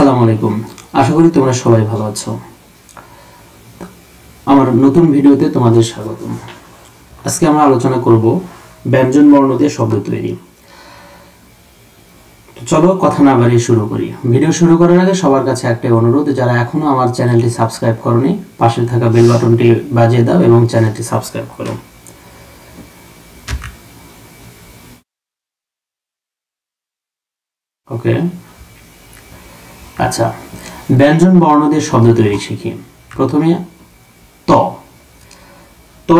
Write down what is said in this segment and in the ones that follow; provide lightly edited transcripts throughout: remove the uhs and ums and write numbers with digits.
আসসালামু আলাইকুম। আশা করি তোমরা সবাই ভালো আছো। আমার নতুন ভিডিওতে তোমাদের স্বাগতম। আজকে আমরা আলোচনা করব ব্যঞ্জন বর্ণ দিয়ে শব্দ তৈরি। তো চলো কথা না বাড়িয়ে শুরু করি। ভিডিও শুরু করার আগে সবার কাছে একটাই অনুরোধ, যারা এখনো আমার চ্যানেলটি সাবস্ক্রাইব করোনি পাশে থাকা বেল বাটনটি বাজিয়ে দাও এবং চ্যানেলটি সাবস্ক্রাইব করো। ওকে, আচ্ছা, ব্যঞ্জন বর্ণ দিয়ে শব্দ তৈরি শিখি। প্রথমে ত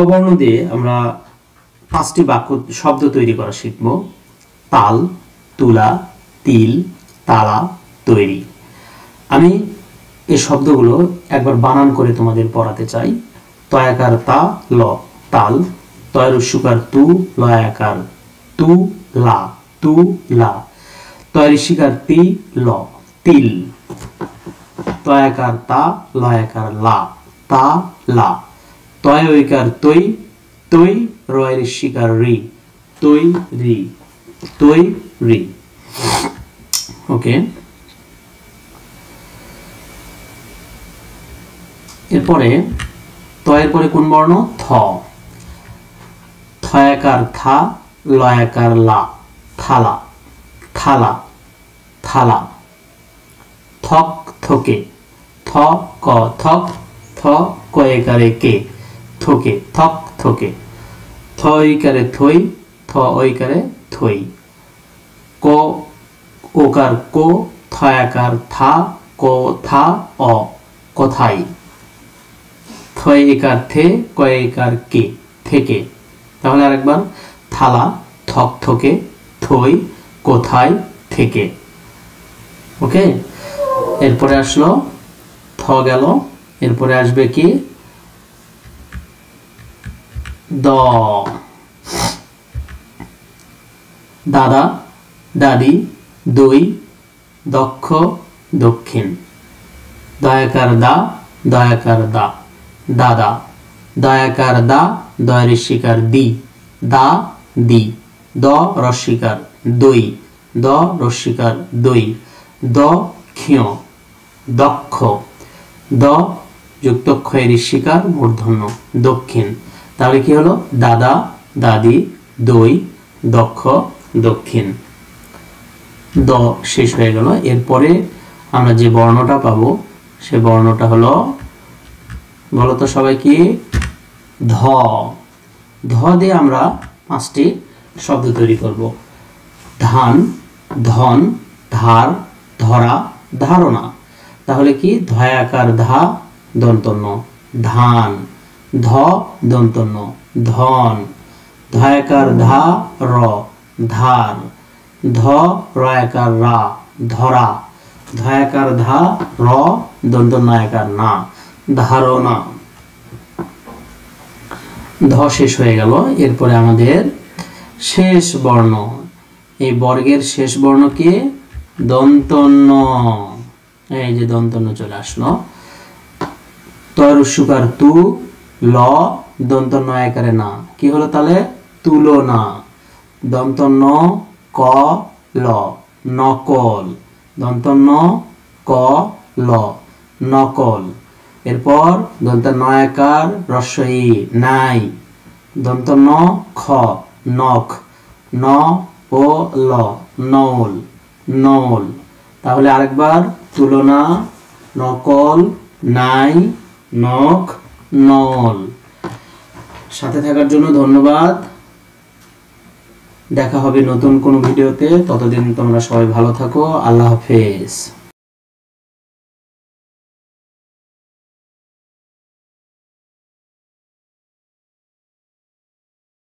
বর্ণ দিয়ে আমরা 5টি বাক্য শব্দ তৈরি করা শিখব। তাল, তুলা, তিল, তালা, তৈরি। আমি এই শব্দগুলো একবার বানান করে তোমাদের পড়াতে চাই। তয়াকার তা ল তাল, তয়ের উস্যকার তু, লয়াকার তু লা, তু লা, তয়ের শিকার তি ল তিল, তয়াকার তা, লয়াকার লা, তা লা, তয় ঐকার তৈ, তৈ, রয়ের শিকার রি, তৈ রি, তৈ রি। ওকে, এরপরে তয়ের পরে কোন বর্ণ? থ। থয়াকার থা, লয়াকার লা, থালা, থালা, থালা। থক থকে, থ ক থক, থ কয়েকারে কে, থকে, থক থকে। থ ঐকারে থই, থ ঐকারে থই। ক ওকার কো, থয়াকার থা, কো থা অ, কোথায়। থয় একার থে, কয় একার কে, থেকে। তাহলে আরেকবার, থালা, থক থকে, থই, কোথায়, থেকে। ওকে, এরপরে আসলো থ গেল, এরপরে আসবে কি? দ। দাদা, দাদি, দই, দক্ষ, দক্ষিণ। দয়াকার দা, দয়াকার দা, দাদা। দয়াকার দা, দয়ের শিকার দি, দা দি। দ রস্বীকার দই, দ রস্বীকার দই। দ ক্ষিয়, দক্ষ। দ যুক্ত ক্ষয়ের শিকার মূর্ধন্য, দক্ষিণ। তাহলে কি হলো? দাদা, দাদি, দই, দক্ষ, দক্ষিণ। দ শেষ হয়ে গেল। এরপরে আমরা যে বর্ণটা পাবো সে বর্ণটা হলো, বলতো সবাই কি? ধ। ধ দিয়ে আমরা 5টি শব্দ তৈরি করব। ধান, ধন, ধার, ধরা, ধারণা। তাহলে কি? ধয়াকার ধা, দন্তন্য, ধান। ধ দন্তন্য, ধন। ধয়াকার ধা, র, ধার। ধ রয়াকার রা, ধরা। ধয়াকার ধা, র, দন্তন্যয়াকার না, ধারণা। ধ শেষ হয়ে গেল। এরপরে আমাদের শেষ বর্ণ। এই বর্গের শেষ বর্ণ কি? দন্তন্য। এই যে দন্তন্য চলে আসলো। তয়ের উস্যকার তু, ল, দন্তন্য একারে না। কি হলো তাহলে? তুলনা। দন্তন্য ক ল, নকল। দন্তন্য ক ল, নকল। এরপর দন্তন্য একার রস্বই নাই। দন্তন্য খ, নখ। ন ও ল, নল, নল। তাহলে আরেকবার, তুলনা, নকল, নাই, নখ, নল। সাথে থাকার জন্য ধন্যবাদ। দেখা হবে নতুন কোনো ভিডিওতে। ততদিন তোমরা সবাই ভালো থাকো। আল্লাহ হাফেজ।